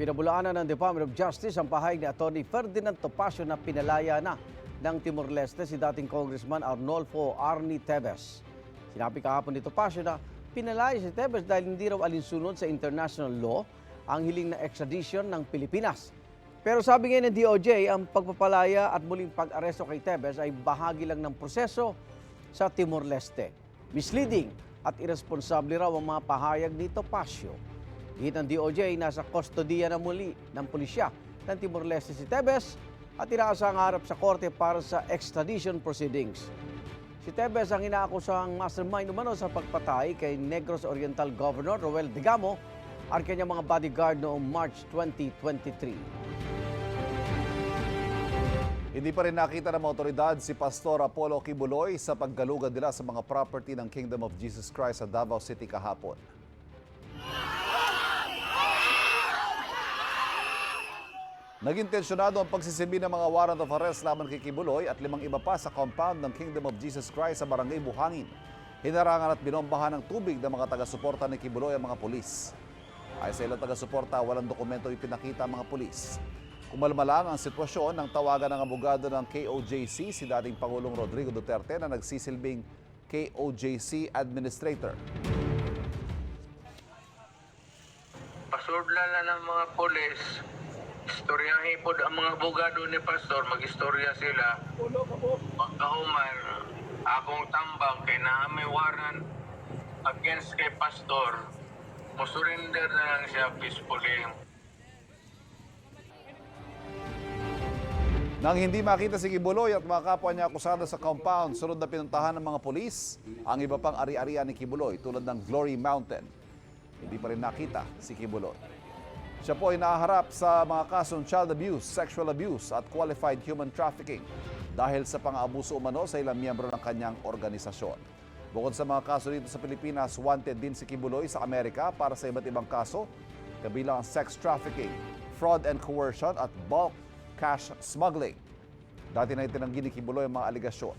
Pinabulaanan ng Department of Justice ang pahayag ni Atty. Ferdinand Topacio na pinalaya na ng Timor-Leste si dating Congressman Arnolfo Arnie Tevez. Sinabi kahapon ni Topacio na pinalaya si Tevez dahil hindi raw alinsunod sa international law ang hiling na extradition ng Pilipinas. Pero sabi ngayon ng DOJ, ang pagpapalaya at muling pag-aresto kay Tevez ay bahagi lang ng proseso sa Timor-Leste. Misleading at irresponsable raw ang mga pahayag ni Topacio. Hihit ng DOJ, nasa kustodiya na muli ng pulisya ng Timor-Leste si Tevez at inaasang harap sa korte para sa extradition proceedings. Si Tevez ang inaakusang mastermind umano sa pagpatay kay Negros Oriental Governor Roel Digamo at kanyang mga bodyguard noong March 2023. Hindi pa rin nakita ng mga otoridad si Pastor Apollo Kibuloy sa paggalugad nila sa mga property ng Kingdom of Jesus Christ sa Davao City kahapon. Naging tensyonado ang pagsisibi ng mga warrant of arrest laban kay Kibuloy at 5 iba pa sa compound ng Kingdom of Jesus Christ sa Barangay Buhangin. Hinarangan at binombahan ng tubig ng mga taga-suporta ni Kibuloy ang mga pulis. Ay sa ilang taga-suporta, walang dokumento ipinakita ang mga pulis. Kumalma lang ang sitwasyon ng tawagan ng abogado ng KOJC si dating Pangulong Rodrigo Duterte na nagsisilbing KOJC Administrator. Pasudlan na ng mga pulis. Istoryahin po ang mga abogado ni Pastor, mag-istorya sila. Pagkahuman, akong tambang kay na may warrant against kay Pastor, musurrender na lang siya peacefully. Nang hindi makita si Kibuloy at mga kapwa niya akusado sa compound, sunod na pinuntahan ng mga pulis ang iba pang ari-arian ni Kibuloy tulad ng Glory Mountain. Hindi pa rin nakita si Kibuloy. Siya po ay naharap sa mga kasong child abuse, sexual abuse at qualified human trafficking dahil sa pang-aabuso umano sa ilang miyembro ng kanyang organisasyon. Bukod sa mga kaso dito sa Pilipinas, wanted din si Kibuloy sa Amerika para sa iba't ibang kaso, kabilang ang sex trafficking, fraud and coercion at bulk cash smuggling. Dati na itinanggi ni Kibuloy ang mga aligasyon.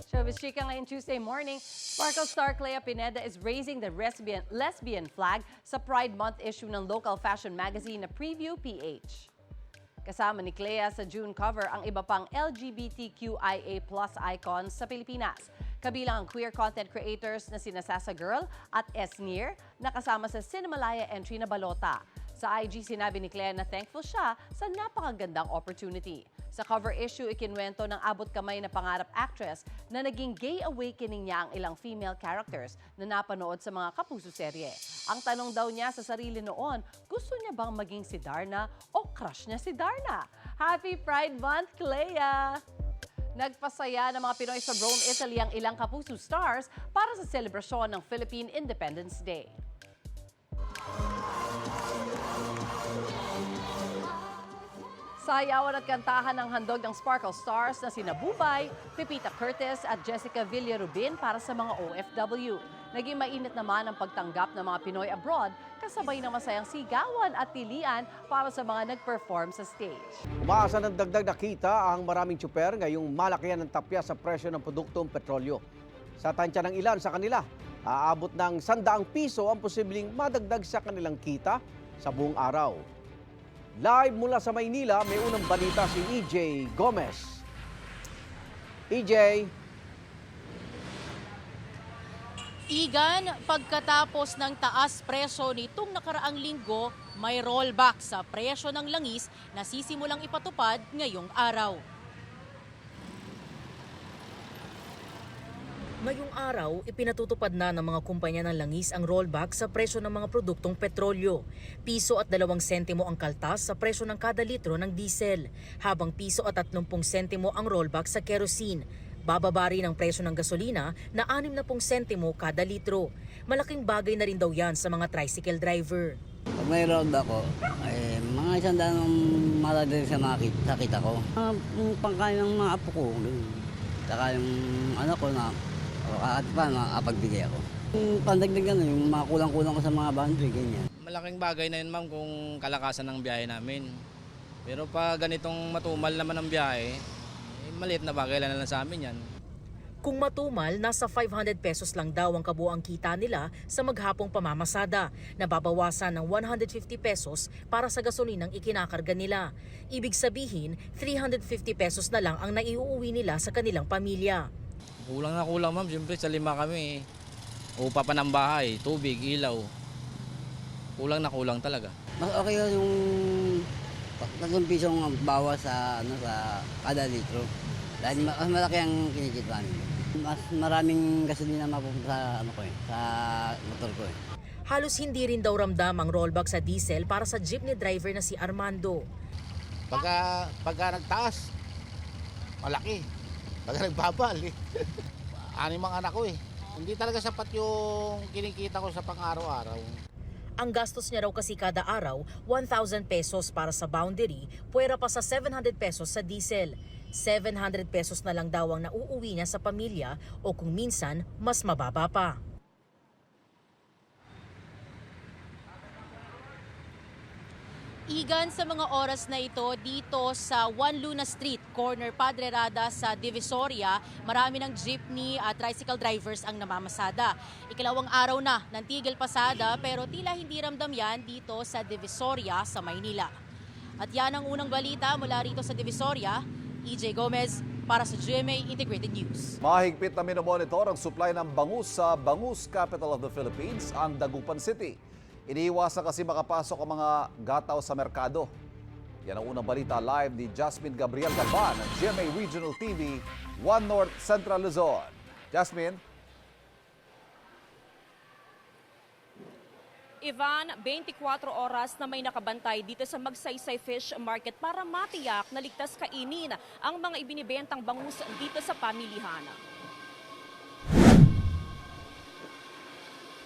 Showbiz Chika ngayong Tuesday morning, Sparkle star Clea Pineda is raising the lesbian flag sa Pride Month issue ng local fashion magazine na Preview PH. Kasama ni Clea sa June cover ang iba pang LGBTQIA+ icons sa Pilipinas. Kabilang ang queer content creators na sina Sasa Girl at Esnir na kasama sa Cinemalaya entry na Balota. Sa IG, sinabi ni Clea na thankful siya sa napakagandang opportunity. Sa cover issue, ikinwento ng abot kamay na pangarap actress na naging gay awakening niya ang ilang female characters na napanood sa mga kapuso serye. Ang tanong daw niya sa sarili noon, gusto niya bang maging si Darna o crush niya si Darna? Happy Pride Month, Clea! Nagpasaya ng mga Pinoy sa Rome, Italy ang ilang kapuso stars para sa selebrasyon ng Philippine Independence Day. Sayawan at kantahan ng handog ng Sparkle Stars na sina Bubay, Pepita Curtis at Jessica Villarubin para sa mga OFW. Naging mainit naman ang pagtanggap ng mga Pinoy abroad kasabay ng masayang sigawan at tilian para sa mga nag-perform sa stage. Umaasa ng dagdag na kita ang maraming tsuper ngayong malakihan ng tapya sa presyo ng produktong petrolyo. Sa tansya ng ilan sa kanila, aabot ng 100 piso ang posibleng madagdag sa kanilang kita sa buong araw. Live mula sa Maynila, may unang balita si EJ Gomez. EJ. Igan, pagkatapos ng taas presyo nitong nakaraang linggo, may rollback sa presyo ng langis na sisimulang ipatupad ngayong araw. Ngayong araw, ipinatutupad na ng mga kumpanya ng langis ang rollback sa presyo ng mga produktong petrolyo. Piso at 2 sentimo ang kaltas sa presyo ng kada litro ng diesel, habang piso at 30 sentimo ang rollback sa kerosene. Bababa rin ang presyo ng gasolina na 60 sentimo kada litro. Malaking bagay na rin daw yan sa mga tricycle driver. Pag may road ako, ay mga 100 ang maladali sa kita ko. Yung pangkain ng mga apo ko, saka yung ano ko na at pa makapagbigay ako. Yung pandagdag na yung mga kulang-kulang ko sa mga boundary, ganyan. Malaking bagay na yun ma'am kung kalakasan ng biyahe namin. Pero pag ganitong matumal naman ang biyahe, maliit na bagay lang sa amin yan. Kung matumal, nasa 500 pesos lang daw ang kabuang kita nila sa maghapong pamamasada, nababawasan ng 150 pesos para sa gasolinang ikinakarga nila. Ibig sabihin, 350 pesos na lang ang naiuuwi nila sa kanilang pamilya. Kulang na kulang ma'am, siyempre sa 5 kami. Upa pa ng bahay, tubig, ilaw. Kulang na kulang talaga. Mas okay yun yung 3 pisong bawas sa kada litro. Dahil mas malaki ang kinikita namin. Mas maraming gasolina mapupunta sa sa motor ko. Halos hindi rin daw ramdam ang rollback sa diesel para sa jeepney driver na si Armando. Pagka nagtaas, malaki. Pagka nagbabal, anim ang anak ko eh. Hindi talaga sapat yung kinikita ko sa pang-araw-araw. Ang gastos niya raw kasi kada araw, 1,000 pesos para sa boundary, puwera pa sa 700 pesos sa diesel. 700 pesos na lang daw ang nauuwi niya sa pamilya o kung minsan, mas mababa pa. Igan sa mga oras na ito dito sa Juan Luna Street, corner Padre Rada sa Divisoria, marami ng jeepney at tricycle drivers ang namamasada. Ikalawang araw na ng tigil pasada pero tila hindi ramdam yan dito sa Divisoria sa Maynila. At yan ang unang balita mula rito sa Divisoria. EJ Gomez para sa GMA Integrated News. Mahigpit na minomonitor ang supply ng bangus sa Bangus Capital of the Philippines, ang Dagupan City. Iniiwasan kasi makapasok ang mga gataw sa merkado. Yan ang unang balita live ni Jasmine Gabriel Galban ng GMA Regional TV, 1 North Central Luzon. Jasmine? Ivan, 24 oras na may nakabantay dito sa Magsaysay Fish Market para matiyak na ligtas kainin ang mga ibinibentang bangus dito sa pamilihan.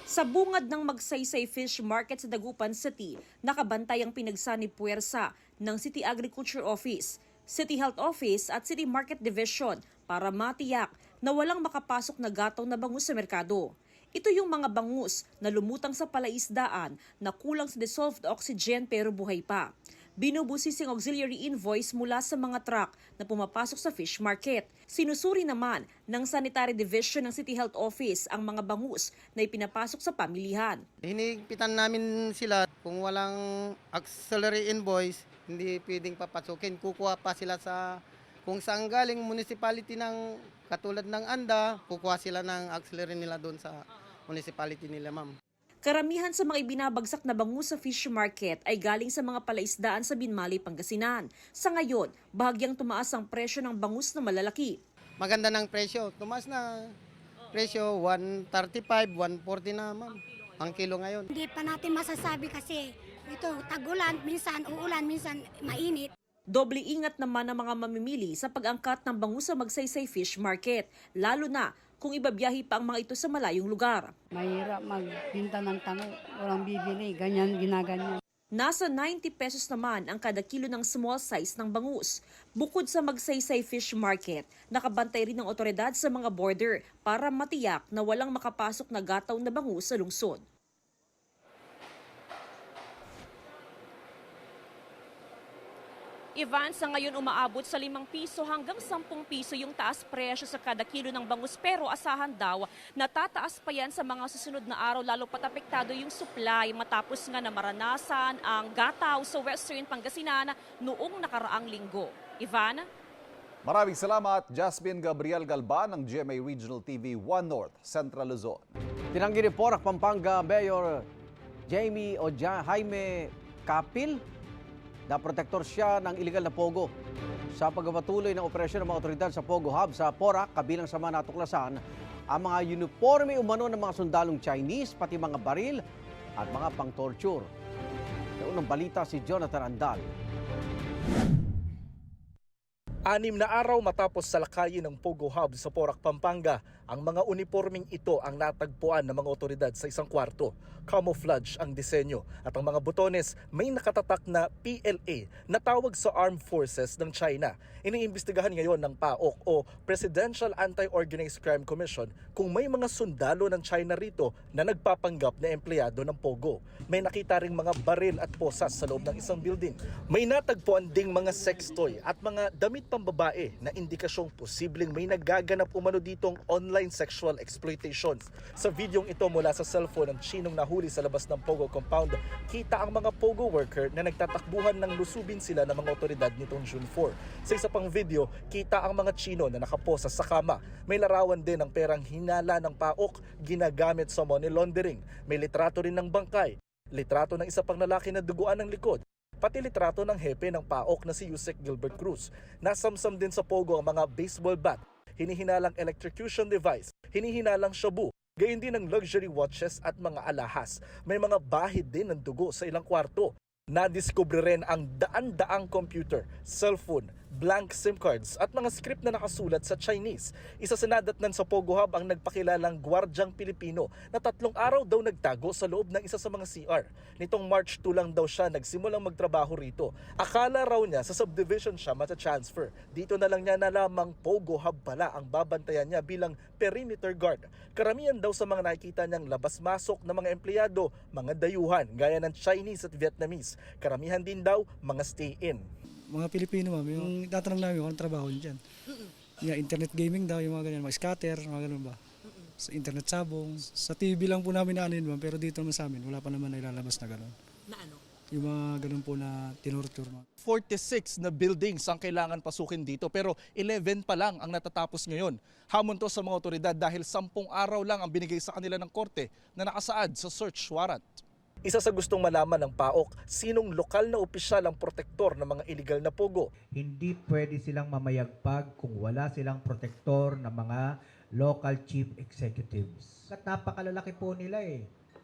Sa bungad ng Magsaysay Fish Market sa Dagupan City, nakabantay ang pinagsanib puwersa ng City Agriculture Office, City Health Office at City Market Division para matiyak na walang makapasok na gataw na bangus sa merkado. Ito yung mga bangus na lumutang sa palaisdaan na kulang sa dissolved oxygen pero buhay pa. Binubusising auxiliary invoice mula sa mga truck na pumapasok sa fish market. Sinusuri naman ng Sanitary Division ng City Health Office ang mga bangus na ipinapasok sa pamilihan. Hinigpitan namin sila kung walang auxiliary invoice, hindi pwedeng papasukin. Kukuha pa sila sa kung saan galing municipality ng katulad ng Anda, kukuha sila ng auxiliary nila doon sa municipality nila, ma'am. Karamihan sa mga ibinabagsak na bangus sa fish market ay galing sa mga palaisdaan sa Binmali, Pangasinan. Sa ngayon, bahagyang tumaas ang presyo ng bangus na malalaki. Maganda ng presyo. Tumaas na presyo, 135, 140 na, ma'am. Ang kilo ngayon. Hindi pa natin masasabi kasi ito tagulan, minsan uulan, minsan mainit. Doble ingat naman ang mga mamimili sa pag-angkat ng bangus sa Magsaysay Fish Market, lalo na kung ibabiyahe pa ang mga ito sa malayong lugar. Mahirap magbinta ng tango, walang bibili, ganyan, ginaganyan. Nasa 90 pesos naman ang kada kilo ng small size ng bangus. Bukod sa Magsaysay Fish Market, nakabantay rin ng otoridad sa mga border para matiyak na walang makapasok na gataw na bangus sa lungsod. Ivan, sa ngayon umaabot sa 5 piso hanggang 10 piso yung taas presyo sa kada kilo ng bangus pero asahan daw na tataas pa yan sa mga susunod na araw lalo pat apektado yung supply matapos nga na maranasan ang gataw sa Western Pangasinan noong nakaraang linggo. Ivan? Maraming salamat, Jasmine Gabriel Galban ng GMA Regional TV 1 North Central Luzon. Tinanggi ni Porac, Pampanga Mayor Jaime Capil na protektor siya ng iligal na Pogo. Sa pagpapatuloy ng operasyon ng mga otoridad sa Pogo Hub sa Porac, kabilang sa mga natuklasan, ang mga uniforme umano ng mga sundalong Chinese, pati mga baril at mga pang-torture. Sa unang balita si Jonathan Andal. 6 na araw matapos salakayin ng Pogo Hub sa Porac, Pampanga, ang mga uniforming ito ang natagpuan ng mga otoridad sa isang kwarto. Camouflage ang disenyo at ang mga butones may nakatatak na PLA na tawag sa Armed Forces ng China. Iniimbestigahan ngayon ng PAOK o Presidential Anti-Organized Crime Commission kung may mga sundalo ng China rito na nagpapanggap na empleyado ng Pogo. May nakita ring mga baril at posas sa loob ng isang building. May natagpuan ding mga sex toy at mga damit pambabae na indikasyong posibleng may nagaganap umano ditong online sexual exploitation. Sa videong ito mula sa cellphone ng Chinong nahuli sa labas ng Pogo compound, kita ang mga Pogo worker na nagtatakbuhan ng lusubin sila ng mga otoridad nitong June 4. Sa isa pang video, kita ang mga Chino na nakaposa sa kama. May larawan din ng perang hinala ng PAOK ginagamit sa money laundering. May litrato rin ng bangkay, litrato ng isa pang lalaki na duguan ng likod, pati litrato ng hepe ng PAOK na si Yusek Gilbert Cruz. Nasamsam din sa Pogo ang mga baseball bat, hinihinalang electrocution device, hinihinalang shabu, gayon din ng luxury watches at mga alahas. May mga bahid din ng dugo sa ilang kwarto. Nadiskubre rin ang daan-daang computer, cellphone, blank SIM cards at mga script na nakasulat sa Chinese. Isa sa nadatnan sa Pogo Hub ang nagpakilalang gwardyang Pilipino na 3 araw daw nagtago sa loob ng isa sa mga CR. Nitong March 2 lang daw siya nagsimulang magtrabaho rito. Akala raw niya sa subdivision siya mata-transfer. Dito na lang niya nalamang Pogo Hub pala ang babantayan niya bilang perimeter guard. Karamihan daw sa mga nakikita niyang labas-masok na mga empleyado, mga dayuhan gaya ng Chinese at Vietnamese. Karamihan din daw mga stay-in. Mga Pilipino, ma'am, yung tatanong namin kung anong trabaho dyan. Yeah, internet gaming daw, yung mga ganyan, mga scatter, mga ganun ba. Sa internet sabong, sa TV lang po namin naanin, ma'am, pero dito naman sa amin, wala pa naman nailalabas na ganun. Na ano? Yung mga ganun po na tinurture, ma'am. 46 na buildings ang kailangan pasukin dito pero 11 pa lang ang natatapos ngayon. Hamon to sa mga otoridad dahil 10 araw lang ang binigay sa kanila ng korte na nakasaad sa search warrant. Isa sa gustong malaman ng PAOK, sinong lokal na opisyal ang protektor ng mga illegal na pogo. Hindi pwede silang mamayagpag kung wala silang protektor ng mga local chief executives. At napakalalaki po nila eh.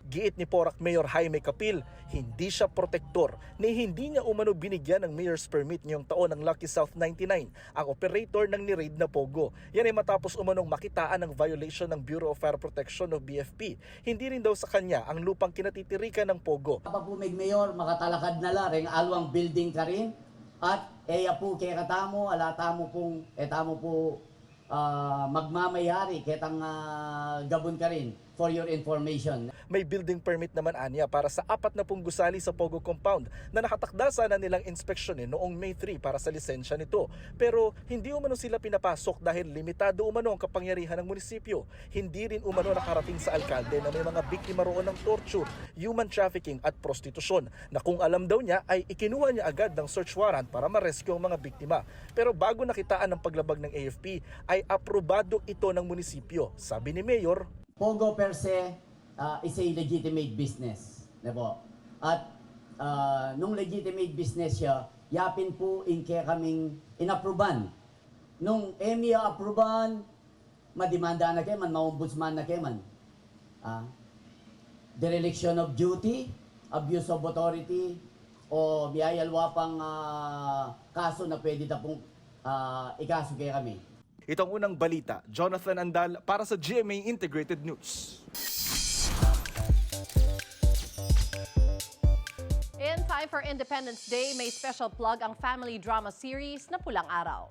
Giit ni Porac Mayor Jaime Capil, hindi siya protektor ni hindi niya umano binigyan ng mayor's permit ngayong taon ng Lucky South 99, ang operator ng ni-raid na Pogo. Yan ay matapos umanong makitaan ng violation ng Bureau of Fire Protection o BFP. Hindi rin daw sa kanya ang lupang kinatitirikan ng Pogo. Kapag po may mayor, makatalakad na laring alwang building ka rin at eya po kay katamo, alatamo pong etamo po magmamayari ketang gabon ka rin. For your information. May building permit naman anya para sa 40 gusali sa Pogo compound na nakatakda sana nilang inspeksyonin noong May 3 para sa lisensya nito. Pero hindi umano sila pinapasok dahil limitado umano ang kapangyarihan ng munisipyo. Hindi rin umano nakarating sa alkalde na may mga biktima roon ng torture, human trafficking at prostitusyon na kung alam daw niya ay ikinuha niya agad ng search warrant para ma-rescue ang mga biktima. Pero bago nakitaan ng paglabag ng AFP ay aprobado ito ng munisipyo. Sabi ni Mayor, Pogo per se is a legitimate business. Diba? At nung legitimate business siya, yapin po kaya kaming inapruban. Nung EMIA apruban, madimanda na kayo man, maombudsman na kayo man. Dereliction of duty, abuse of authority, o biyayalwa pang kaso na pwede na pong ikaso kaya kami. Itong unang balita, Jonathan Andal para sa GMA Integrated News. In time for Independence Day, may special plug ang family drama series na Pulang Araw.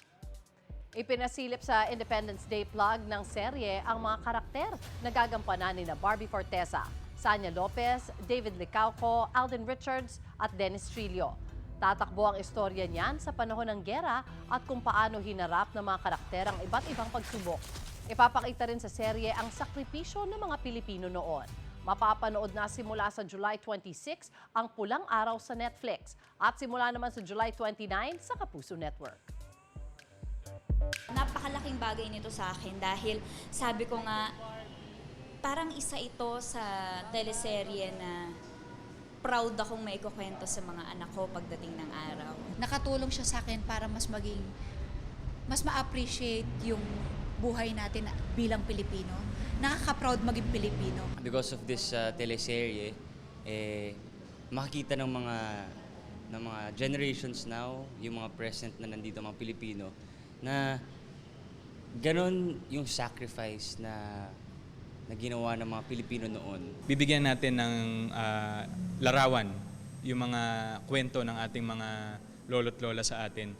Ipinasilip sa Independence Day plug ng serye ang mga karakter na gagampanan ni Barbie Fortesa, Sanya Lopez, David Licauco, Alden Richards at Dennis Trillo. Tatakbo ang istorya niyan sa panahon ng giyera at kung paano hinarap ng mga karakter ang iba't ibang pagsubok. Ipapakita rin sa serye ang sakripisyo ng mga Pilipino noon. Mapapanood na simula sa July 26 ang Pulang Araw sa Netflix at simula naman sa July 29 sa Kapuso Network. Napakalaking bagay nito sa akin dahil sabi ko nga, parang isa ito sa teleserye na proud akong maikukwento sa mga anak ko pagdating ng araw. Nakatulong siya sa akin para mas ma-appreciate yung buhay natin bilang Pilipino. Nakaka-proud maging Pilipino. Because of this teleserye, makikita ng mga generations now, yung mga present na nandito, mga Pilipino, na ganon yung sacrifice na ginawa ng mga Pilipino noon. Bibigyan natin ng larawan yung mga kwento ng ating mga lolo't lola sa atin.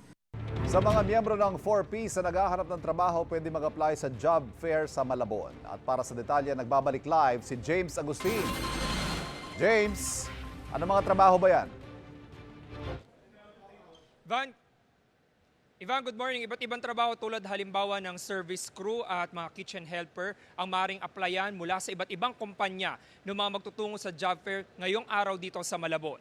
Sa mga miyembro ng 4Ps na naghahanap ng trabaho, pwede mag-apply sa job fair sa Malabon. At para sa detalye, nagbabalik live si James Agustin. James, ano mga trabaho ba yan? Van, Ivan, good morning. Iba't ibang trabaho tulad halimbawa ng service crew at mga kitchen helper ang maaaring applyan mula sa iba't ibang kumpanya ng mga magtutungo sa job fair ngayong araw dito sa Malabon.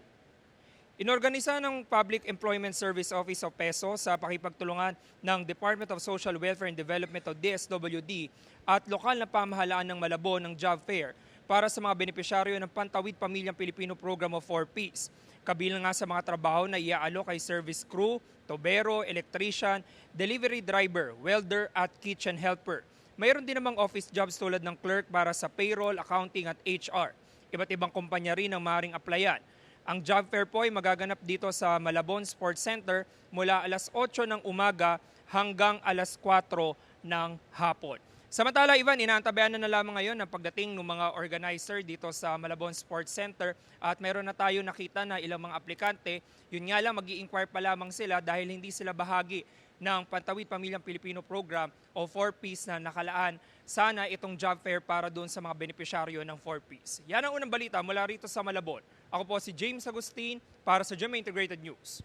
Inorganisa ng Public Employment Service Office of PESO sa pakipagtulungan ng Department of Social Welfare and Development o DSWD at lokal na pamahalaan ng Malabon ng job fair para sa mga benepisyaryo ng Pantawid Pamilyang Pilipino Program of 4Ps. Kabilang nga sa mga trabaho na iaalok ay service crew, tobero, electrician, delivery driver, welder at kitchen helper. Mayroon din namang office jobs tulad ng clerk para sa payroll, accounting at HR. Iba't ibang kumpanya rin ang maaaring applyan. Ang job fair po ay magaganap dito sa Malabon Sports Center mula alas 8 ng umaga hanggang alas 4 ng hapon. Samantala, Ivan, inaantabayan na lamang ngayon ang pagdating ng mga organizer dito sa Malabon Sports Center at mayroon na tayo nakita na ilang mga aplikante. Yun nga lang, mag-i-inquire pa lamang sila dahil hindi sila bahagi ng Pantawid Pamilyang Pilipino Program o 4Ps na nakalaan sana itong job fair para doon sa mga benepisyaryo ng 4Ps. Yan ang unang balita mula rito sa Malabon. Ako po si James Agustin para sa GMA Integrated News.